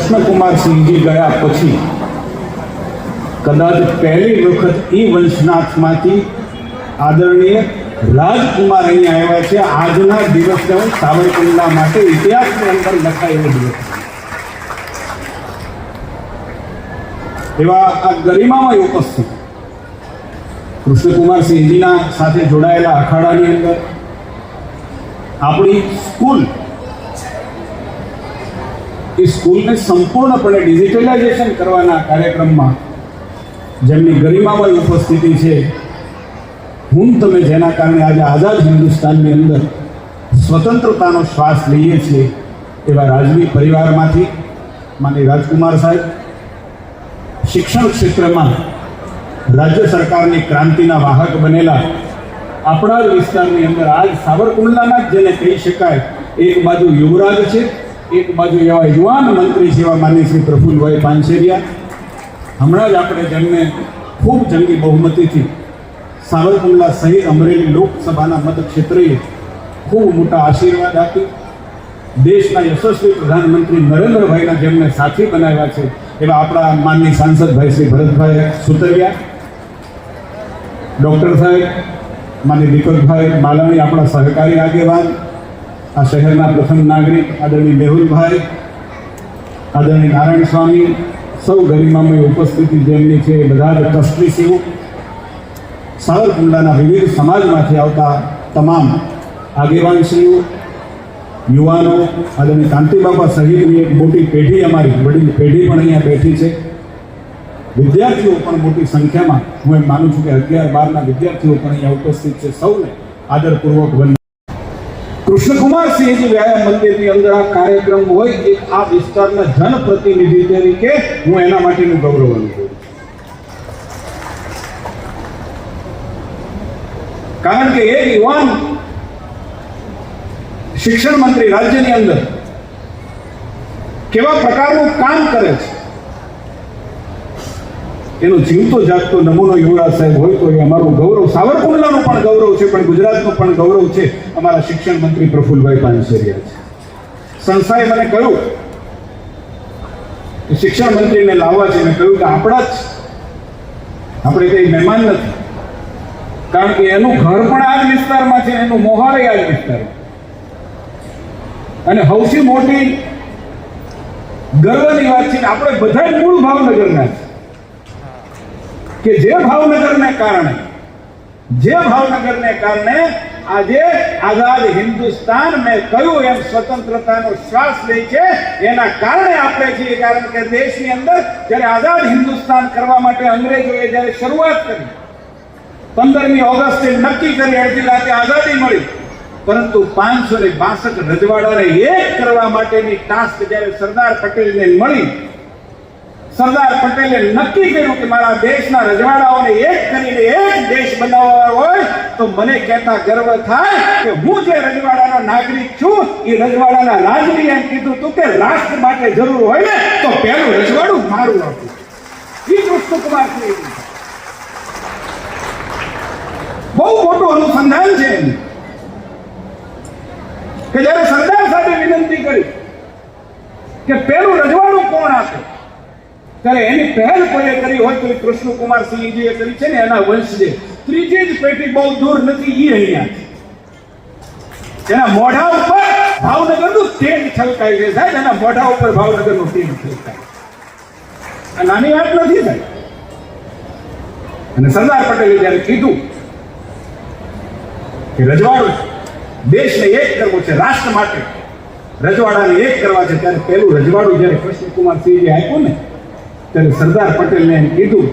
કૃષ્ણકુમારસિંહજી ગયા પછી કદાચ પહેલી વખત એ વંશનાથમાંથી આદરણીય રાજકુમાર અહીંયા આવ્યા છે. આજના દિવસને હું સાવરકુંડલા માટે ઇતિહાસની અંદર લખાયેલો દિવસ એવા આ ગરિમામાં ઉપસ્થિત કૃષ્ણકુમારસિંહજીના સાથે જોડાયેલા અખાડાની અંદર આપણી સ્કૂલ એ સ્કૂલને સંપૂર્ણપણે ડિજિટલાઇઝેશન કરવાના કાર્યક્રમમાં જેમની ગરિમામય ઉપસ્થિતિ છે, હું તમે જેના કારણે આજે આઝાદ હિન્દુસ્તાનની અંદર સ્વતંત્રતાનો શ્વાસ લઈએ છીએ એવા રાજવી પરિવારમાંથી માનનીય રાજકુમાર સાહેબ, શિક્ષણ ક્ષેત્રમાં રાજ્ય સરકારની ક્રાંતિના વાહક બનેલા આપણા જ વિસ્તારની અંદર આજ સાવરકુંડલાના જ જેને કહી શકાય, એક બાજુ યુવરાજ છે, એક બાજુ એવા યુવાન મંત્રી છે એવા માનનીય શ્રી પ્રફુલ્લભાઈ પાનસેરિયા. હમણાં જ આપણે જેમને ખૂબ જંગી બહુમતીથી સાવરકુંડલા સહિત અમરેલી લોકસભાના મતક્ષેત્રે ખૂબ મોટા આશીર્વાદ આપી દેશના યશસ્વી પ્રધાનમંત્રી નરેન્દ્રભાઈના જેમને સાથી બનાવ્યા છે એવા આપણા માનનીય સાંસદભાઈ શ્રી ભરતભાઈ સુતરિયા, ડૉક્ટર સાહેબ માનનીય દીપકભાઈ માલાણી, આપણા સહકારી આગેવાન, આ શહેરના પ્રથમ નાગરિક આદરણીય મેહુલભાઈ, આદરણીય નારાયણ સ્વામી, સૌ ગરિમામય ઉપસ્થિતિ જેમની છે એ બધા જ ટ્રસ્ટીશ્રીઓ, સાવરકુંડલાના વિવિધ સમાજમાંથી આવતા તમામ આગેવાનશ્રીઓ, યુવાનો, આદરણીય કાંતિબાપા સહિતની એક મોટી પેઢી, અમારી વડીલ પેઢી પણ અહીંયા બેઠી છે. વિદ્યાર્થીઓ પણ મોટી સંખ્યામાં, હું એમ માનું છું કે 11-12ના વિદ્યાર્થીઓ પણ અહીંયા ઉપસ્થિત છે. સૌને આદરપૂર્વક વંદન. કૃષ્ણકુમારસિંહજી વ્યાયામ મંદિરની અંદર આ કાર્યક્રમ હોય, એક આ વિસ્તારના જનપ્રતિનિધિ તરીકે હું એના માટેનું ગૌરવ અનુભવું છું. કારણ કે એક યુવાન શિક્ષણ મંત્રી રાજ્યની અંદર કેવા પ્રકારનું કામ કરે છે એનો જીવતો જાગતો નમૂનો યુવરાજ સાહેબ હોય તો એ અમારું ગૌરવ, સાવરકુંડલાનું પણ ગૌરવ છે, પણ ગુજરાતનું પણ ગૌરવ છે અમારા શિક્ષણ મંત્રી પ્રફુલ્લભાઈ પાનસેરિયા છે. સંસ્થાએ મને કહ્યું કે શિક્ષણ મંત્રીને લાવવા છે. મેં કહ્યું કે આપણા જ, આપણે કંઈ મહેમાન નથી, કારણ કે એનું ઘર પણ આ જ વિસ્તારમાં છે, એનું મોહાર આ જ વિસ્તારમાં, અને સૌથી મોટી ગર્વની વાત છે કે આપણે બધા મૂળ ભાવનગરના છે, કે જે ભાવનગરને કારણે આજે આઝાદ હિન્દુસ્તાન, મેં કહ્યું એમ, સ્વતંત્રતાનો શ્વાસ લે છે. એના કારણે આપણે છીએ, કારણ કે દેશની અંદર જ્યારે આઝાદ હિન્દુસ્તાન કરવા માટે અંગ્રેજોએ જ્યારે શરૂઆત કરી, 15મી ઓગસ્ટે નક્કી કરી, અડધી રાતે આઝાદી મળી, પરંતુ 562 રજવાડાને એક કરવા માટેની ટાસ્ક જ્યારે સરદાર પટેલને મળી, સરદાર પટેલે નક્કી કર્યું કે મારા દેશના રજવાડાઓને એક કરીને એક દેશ બનાવવા હોય તો મને કહેતા ગર્વ થાય કે હું જે રજવાડાનો નાગરિક છું એ રજવાડાના રાજવીએ એમ કીધું હતું કે રાષ્ટ્ર માટે જરૂર હોય ને તો પહેલું રજવાડું મારું હતું. એ કૃષ્ણકુમારસિંહ બહુ મોટું અનુસંધાન છે એનું, કે જ્યારે સરદાર સાહેબે વિનંતી કરી કે પહેલું રજવાડું કોણ આપે, ત્યારે એની પહેલ કોઈએ કરી હોય તો કૃષ્ણકુમારસિંહજીએ કરી છે ને, એના વંશજે. ત્રીજી જ પેઢી બહુ દૂર નથી, એ અહીંયા છે. એના મોઢા ઉપર ભાવનગરનું તેજ છલકાય છે સાહેબ, એના મોઢા ઉપર ભાવનગરનું તેજ છલકાય. આ નાની વાત નથી સાહેબ. અને સરદાર પટેલે જ્યારે કીધું કે રજવાડું દેશને એક કરવો છે, રાષ્ટ્ર માટે રજવાડાને એક કરવા છે, ત્યારે પહેલું રજવાડું જ્યારે કૃષ્ણકુમારસિંહજી આપ્યું ને, ત્યારે સરદાર પટેલને એમ કીધું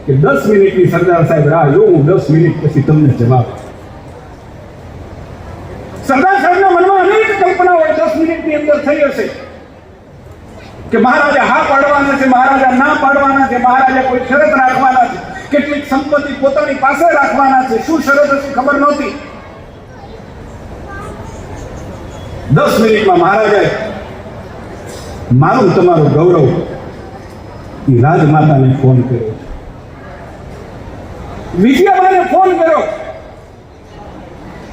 કે 10 મિનિટની સરદાર સાહેબ રાહ જો, હું 10 મિનિટ પછી તમને જવાબ. સરદાર સાહેબના મનમાં અનેક કલ્પના હોય 10 મિનિટની અંદર થઈ હશે કે મહારાજા હા પાડવાના છે, મહારાજા ના પાડવાના છે, મહારાજા કોઈ શરત રાખવાના છે, કેટલીક સંપત્તિ પોતાની પાસે રાખવાના છે, શું શરત હશે ખબર નહોતી. 10 મિનિટમાં મહારાજાએ મારું તમારું ગૌરવ એ રાજમાતાને ફોન કર્યો, વિજયાબાને ફોન કર્યો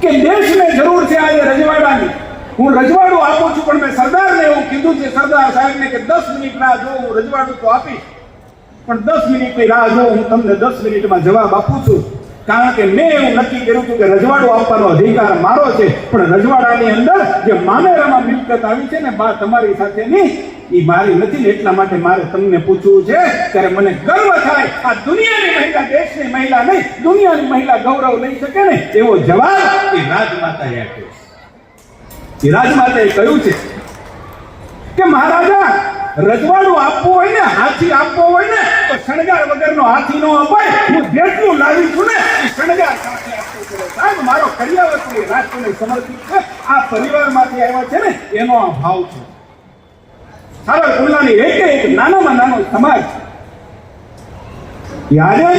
કે દેશને જરૂર છે આજે રજવાડાની, હું રજવાડું આપું છું, પણ મેં સરદારને એવું કીધું છે, સરદાર સાહેબને, કે 10 મિનિટ રાહ જો, હું રજવાડું તો આપીશ, પણ 10 મિનિટની રાહ જો, હું તમને 10 મિનિટમાં જવાબ આપું છું. કારણ કે મેં એવું નક્કી કર્યું હતું કે રજવાડું આપવાનો અધિકાર મારો છે, પણ રજવાડાની અંદર જે મામેરામાં મિલકત આવી છે ને બા તમારી સાથેની, એ મારી નથી ને, એટલા માટે મારે તમને પૂછવું છે. ત્યારે મને ગર્વ થાય, આ દુનિયાની મહિલા, દેશની મહિલા નહીં, દુનિયાની મહિલા ગૌરવ લઈ શકે ને એવો જવાબ એ રાજમાતાએ આપ્યો છે. એ રાજમાતાએ કહ્યું છે કે મહારાજા, રજવાડું આપવું હોય ને, હાથી આપવો હોય ને, તો શણગાર વગરનો હાથી નો અપાય. હું જેટલું લાવી છું ને એ શણગાર સાથે આપવું પડે. સાહેબ, મારો કરિયાવર રાષ્ટ્રને સમર્પિત છે. આ પરિવારમાંથી આવ્યા છે ને એનો આ ભાવ છે. સાવરકુંડલાની એક નાનામાં નાનો સમાજ આજે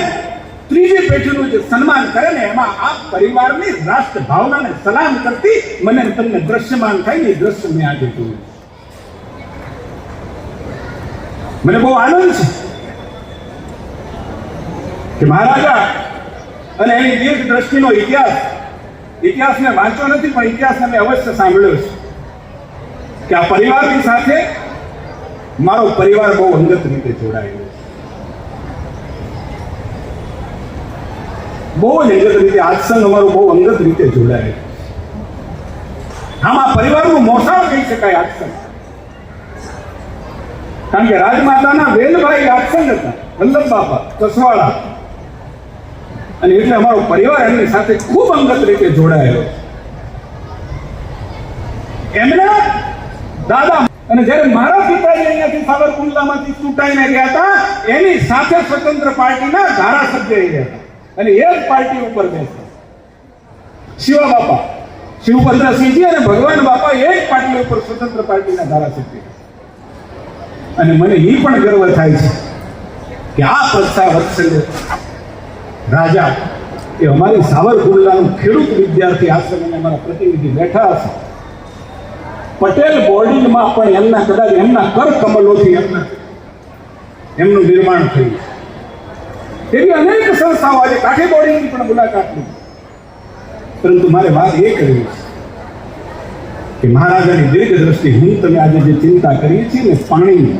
ત્રીજી પેઢીનું જે સન્માન કરે ને, એમાં આ પરિવારની રાષ્ટ્ર ભાવનાને સલામ કરતી મને તમને દ્રશ્યમાન થાય ને, દ્રશ્ય મેં આજે જોયું. મને બહુ આનંદ છે કે મહારાજા અને એની દીર્ઘ દ્રષ્ટિનો ઇતિહાસ મેં વાંચ્યો નથી, પણ ઇતિહાસ મેં અવશ્ય સાંભળ્યો છે કે આ પરિવારની સાથે મારો પરિવાર બહુ અંગત રીતે જોડાયેલો છે. બહુ જ અંગત રીતે આ સંઘ અમારું બહુ અંગત રીતે જોડાયેલું. આમાં પરિવારનું મોસાળ કહી શકાય આ સંઘ. કારણ કે રાજમાતાના વેલભાઈ રાજસંગ હતા, વલ્લભ બાપા કસવાળા, અને એટલે અમારો પરિવાર એમની સાથે ખૂબ અંગત રીતે જોડાયેલો. એમના દાદા, અને જ્યારે મારા પિતાજી અહીંયાથી સાવરકુંડલામાંથી ચૂંટાઈને ગયા હતા, એની સાથે સ્વતંત્ર પાર્ટીના ધારાસભ્ય રહ્યા હતા, અને એ જ પાર્ટી ઉપર બેસતા. શિવા બાપા, શિવભદ્રસિંહજી અને ભગવાન બાપા એ જ પાર્ટી ઉપર સ્વતંત્ર પાર્ટીના ધારાસભ્ય. અને મને એ પણ ગર્વ થાય છે કે આ પ્રસ્થા વત્સલ રાજા એ અમારી સાવરકુંડલાનું ખેડૂત વિદ્યાર્થી આશ્રમ અને અમારા પ્રતિનિધિ બેઠા હશે. પટેલ બોર્ડિંગમાં પણ એમના કદાચ એમના કર કમલોથી એમનું નિર્માણ થયું. એવી અનેક સંસ્થાઓ આજે કાઠી બોર્ડિંગની પણ મુલાકાત લીધી. પરંતુ મારે વાત એ કરવી છે કે મહારાજાની દીર્ઘ દ્રષ્ટિ, હું તમે આજે જે ચિંતા કરીએ છીએ ને પાણીની,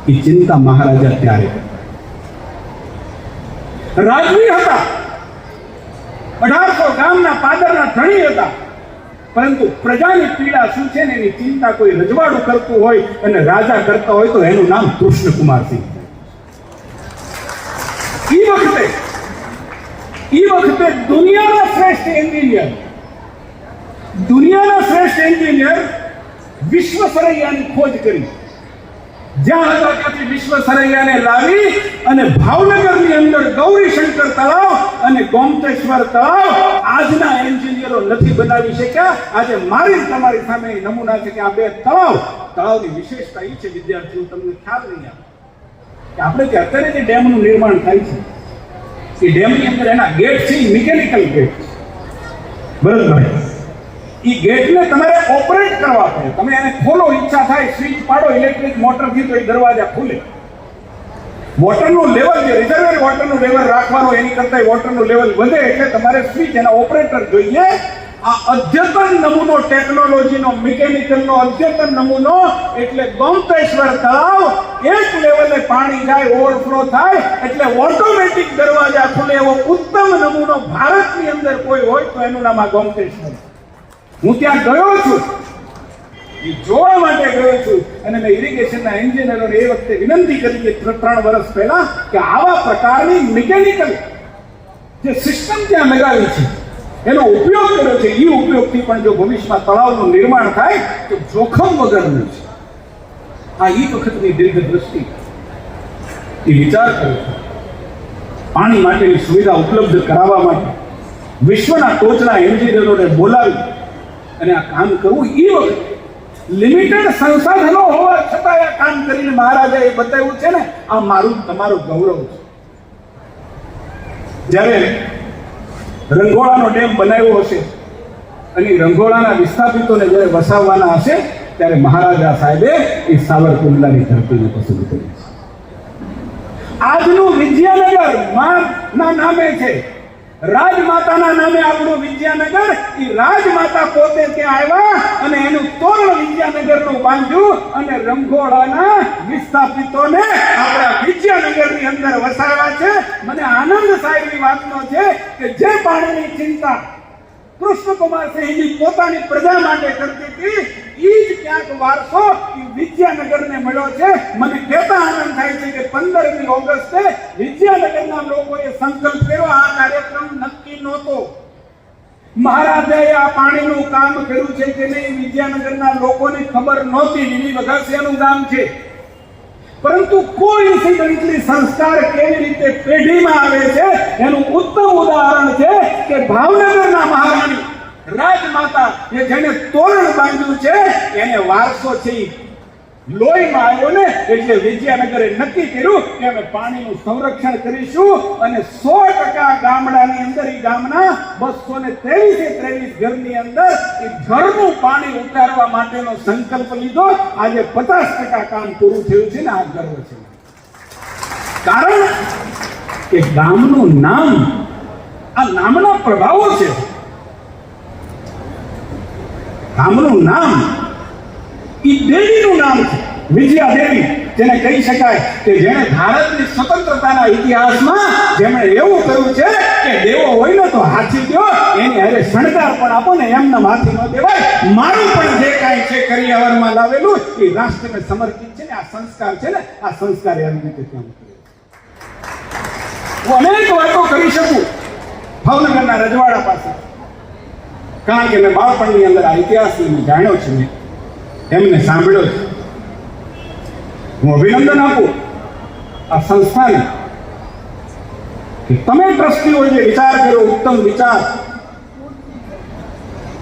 એ ચિંતા મહારાજા ત્યારે રાજવી હતા, 1800 ગામના પાદરના ધણી હતા, પરંતુ પ્રજાની પીડા શું છે ને એની ચિંતા કોઈ રજવાડું કરતું હોય અને રાજા કરતા હોય તો એનું નામ કૃષ્ણકુમારસિંહ. એ વખતે દુનિયાના શ્રેષ્ઠ એન્જિનિયર વિશ્વસરૈયાની ખોજ કરી. જ્યાં હતા ત્યાંથી વિશ્વસરૈયાને લાવી અને ભાવનગરની અંદર ગૌરીશંકર તળાવ અને ગોમતેશ્વર તળાવ આજના એન્જિનિયરો નથી બનાવી શક્યા. આજે મારી તમારી સામે નમૂના છે કે આ બે તળાવની વિશેષતા એ છે, વિદ્યાર્થીઓ, તમને ખ્યાલ નહીં આવે કે આપણે જે અત્યારે જે ડેમનું નિર્માણ થાય છે, એ ડેમની અંદર એના ગેટ છે, મિકેનિકલ ગેટ. બરાબર, એ ગેટને તમારે ઓપરેટ કરવા પડે. તમે એને ખોલો, ઈચ્છા થાય સ્વિચ પાડો ઇલેક્ટ્રિક મોટરથી તો એ દરવાજા ખુલે. વોટરનું લેવલ, જે રિઝર્વેર વોટરનું લેવલ રાખવાનું, એની કરતા વોટરનું લેવલ વધે એટલે તમારે સ્વિચ, એના ઓપરેટર જોઈએ. આ અદ્યતન નમૂનો ટેકનોલોજીનો, મિકેનિકલનો અદ્યતન નમૂનો એટલે ગોમતેશ્વર તળાવ. એક લેવલે પાણી જાય, ઓવરફ્લો થાય એટલે ઓટોમેટિક દરવાજા ખુલે એવો ઉત્તમ નમૂનો ભારતની અંદર કોઈ હોય તો એનું નામ આ ગોમતેશ્વર. હું ત્યાં ગયો છું, એ જોવા માટે ગયો છું, અને મેં ઇરિગેશનના એન્જિનિયરોને એ વખતે વિનંતી કરી કે 3 વર્ષ પહેલા કે આવા પ્રકારની મિકેનિકલ જે સિસ્ટમ ત્યાં લગાવી છે એનો ઉપયોગ કર્યો છે. એ ઉપયોગથી પણ જો ભવિષ્યમાં તળાવનું નિર્માણ થાય તો જોખમ વગરનું છે. આ એ વખતની દીર્ઘ દ્રષ્ટિ, એ વિચાર કર્યો છે. પાણી માટેની સુવિધા ઉપલબ્ધ કરાવવા માટે વિશ્વના ટોચના એન્જિનિયરોને બોલાવી અને આ કામ કરવું, એ વખતે લિમિટેડ સંસાધનો હોવા છતાં આ કામ કરીને મહારાજાએ બતાવ્યું છે ને, આ મારું તમારું ગૌરવ છે. જ્યારે રંગોળાનો ડેમ બનાવ્યો હશે અને રંગોળાના વિસ્થાપિતોને જ્યારે વસાવવાના હશે ત્યારે મહારાજા સાહેબે એ સાવરકુંડલાની ધરતીને પસંદ કરી છે. આજનું વિદ્યાનગર ના નામે છે, રાજમાતાના નામે આપણું વિદ્યાનગર, એ રાજમાતા પોતે ત્યાં આવ્યા અને એનું તોરણ વિદ્યાનગરનું બાંધ્યું અને રંગોળાના વિસ્થાપિતોને આપણા વિદ્યાનગરની અંદર વસાવ્યા છે. મને આનંદ સાહેબની વાતનો છે કે જે પાણીની ચિંતા કૃષ્ણકુમાર સિંહજી પોતાની પ્રજા માટે કરતી હતી, એ જ ક્યાંક વારસો વિદ્યાનગરને મળ્યો છે. મને કહેતા આનંદ થાય છે કે 15મી ઓગસ્ટે વિદ્યાનગરના લોકોએ સંકલ્પ કર્યો. આ કાર્યક્રમ નક્કી નહોતો. મહારાજે આ પાણીનું કામ કર્યું છે કે નહીં વિદ્યાનગરના લોકોને ખબર નહોતી. લીલી વઘાસિયાનું ગામ છે, પરંતુ કોઇન્સિડન્ટલી સંસ્કાર કેવી રીતે પેઢીમાં આવે છે એનું ઉત્તમ ઉદાહરણ છે કે ભાવનગરના મહારાણી રાજમાતા એ જેને તોરણ બાંધ્યું છે એને વારસો છે લોહીમાં આવ્યો ને. એટલે વિદ્યાનગરે નક્કી કર્યું કે અમે પાણીનું સંરક્ષણ કરીશું અને 100% ગામડાની અંદર એ ગામના 223 ઘરની અંદર એ ઘરનું પાણી ઉતારવા માટેનો સંકલ્પ લીધો. આજે 50% કામ પૂરું થયું છે ને આ ગર્વ છે. કારણ કે ગામનું નામ, આ નામના પ્રભાવો છે. ગામનું નામ એ દેવીનું નામ છે, વિજયા દેવી, જેને કહી શકાય કે જેણે ભારતની સ્વતંત્રતાના ઇતિહાસમાં જેમણે એવું કહ્યું છે કે દેવો હોય ને તો હાથી દો, એની હારે શણગાર પણ આપો ને, એમના હાથી ન દેવાય. મારું પણ જે કાંઈ છે કરિયાવરમાં લાવેલું એ રાષ્ટ્રને સમર્પિત છે ને. આ સંસ્કાર છે ને, આ સંસ્કાર એવી રીતે કામ કરે. હું અનેક વાતો કરી શકું ભાવનગરના રજવાડા પાસે, કારણ કે મેં બાળપણની અંદર આ ઇતિહાસને જાણ્યો છે, મેં એમને સાંભળ્યો છે. હું અભિનંદન આપું આ સંસ્થાને કે તમે ટ્રસ્ટીઓ જે વિચાર કર્યો, ઉત્તમ વિચાર.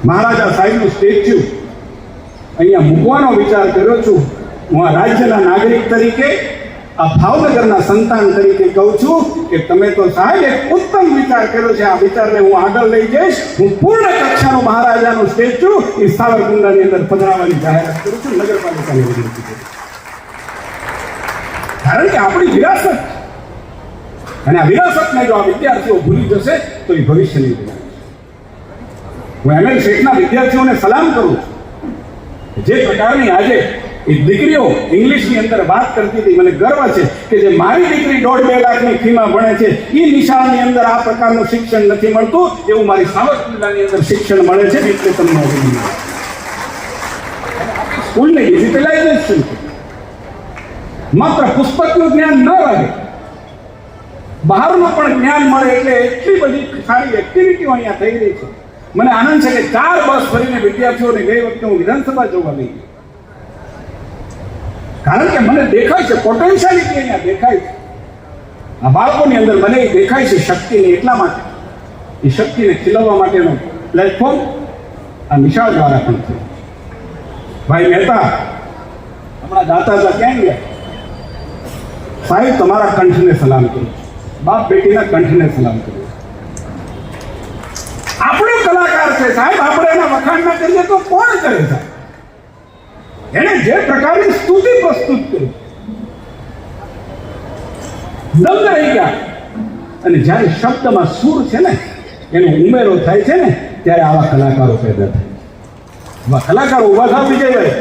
મહારાજા સાહેબનું સ્ટેચ્યુ અહીંયા મૂકવાનો વિચાર કર્યો છું. હું આ રાજ્યના નાગરિક તરીકે, આ ભાવનગરના સંતાન તરીકે કહું છું કે તમે તો સાહેબ એક ઉત્તમ વિચાર કર્યો છે. આ વિચારને હું આગળ લઈ જઈશ. હું પૂર્ણ કક્ષાનું મહારાજાનું સ્ટેચ્યુ એ સાવરકુંડલાની અંદર પધરાવવાની જાહેરાત કરું છું, નગરપાલિકાને વિનંતી કરું. કારણ કે આપણી વિરાસત, અને આ વિરાસતને જો આ વિદ્યાર્થીઓ ભૂલી જશે તો એ ભવિષ્યની વિરાસત. હું ML શેઠના વિદ્યાર્થીઓને સલામ કરું છું. જે પ્રકારની આજે એ દીકરીઓ ઇંગ્લિશની અંદર વાત કરતી હતી, મને ગર્વ છે કે જે મારી દીકરી 1.5-2 લાખની ફીમાં ભણે છે, એ નિશાળની અંદર આ પ્રકારનું શિક્ષણ નથી મળતું, એવું મારી સાવરકુંડલાની અંદર શિક્ષણ મળે છે. એટલે તમને અભિનંદન. સ્કૂલને ડિજિટલાઇઝેશન માત્ર પુસ્તકનું જ્ઞાન ન લાગે, બહારનું પણ જ્ઞાન મળે. એટલે એટલી બધી સારી એક્ટિવિટીઓ અહીંયા થઈ રહી છે. મને આનંદ છે કે 4 બસ ભરીને વિદ્યાર્થીઓને ગઈ વખતે હું વિધાનસભા જોવા ગઈ, કારણ કે મને દેખાય છે પોટેન્શિયાલિટી અહીંયા દેખાય છે. આ બાળકોની અંદર મને એ દેખાય છે શક્તિની. એટલા માટે એ શક્તિને ખીલવવા માટેનો પ્લેટફોર્મ આ નિશાળ દ્વારા પણ થયું. ભાઈ મહેતા હમણાં દાતા હતા, ક્યાં ગયા? સાહેબ તમારા કંઠને સલામ કરું, બાપ બેટીના કંઠને સલામ કરું. આપણો કલાકાર છે સાહેબ, આપણે એના વખાણ ના કરીએ તો કોણ કરે સાહેબ? એને જે પ્રકારની સ્તુતિ પ્રસ્તુત કરી, દંગ રહી ગયા. અને જ્યારે શબ્દમાં સૂર છે ને, એનો ઉમેરો થાય છે ને, ત્યારે આવા કલાકારો પેદા થાય. આવા કલાકારો ઉભા થા વિજયભાઈ,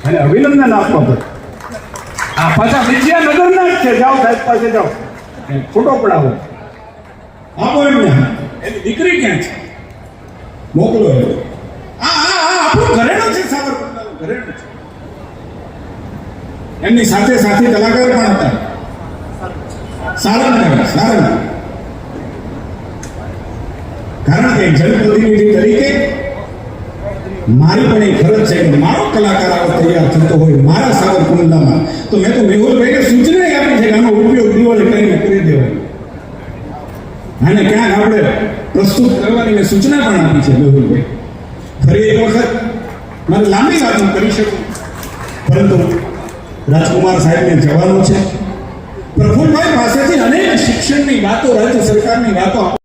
અને અભિનંદન આપવા પડે. આ પાછા વિદ્યાનગરના જ છે. જાઓ સાહેબ પાસે જાઓ, ફોટો પડાવો, આપો એમને. એની દીકરી ક્યાં છે? મોકલો. આપણું ઘરેણું છે, સાવરકુંડલાનું ઘરેણું છે. એમની સાથે સાથી કલાકાર પણ હતા. સારા. કારણ કે જનપ્રતિનિધિ તરીકે મારી પણ એક ફરજ છે કે મારો કલાકાર આવો તૈયાર થતો હોય મારા સાવરકુંડલામાં, તો મેં તો મેહુલભાઈને સૂચના આપી છે કે આનો ઉપયોગ દિવાળી કરીને કરી દેવાય. આને ક્યાંક આપણે પ્રસ્તુત કરવાની મેં સૂચના પણ આપી છે મેહુલભાઈ. ફરી એક વખત મારે લાંબી વાત કરી શકું, પરંતુ રાજકુમાર સાહેબને જવાનું છે. પ્રફુલભાઈ પાસેથી અનેક શિક્ષણની વાતો, રાજ્ય સરકારની વાતો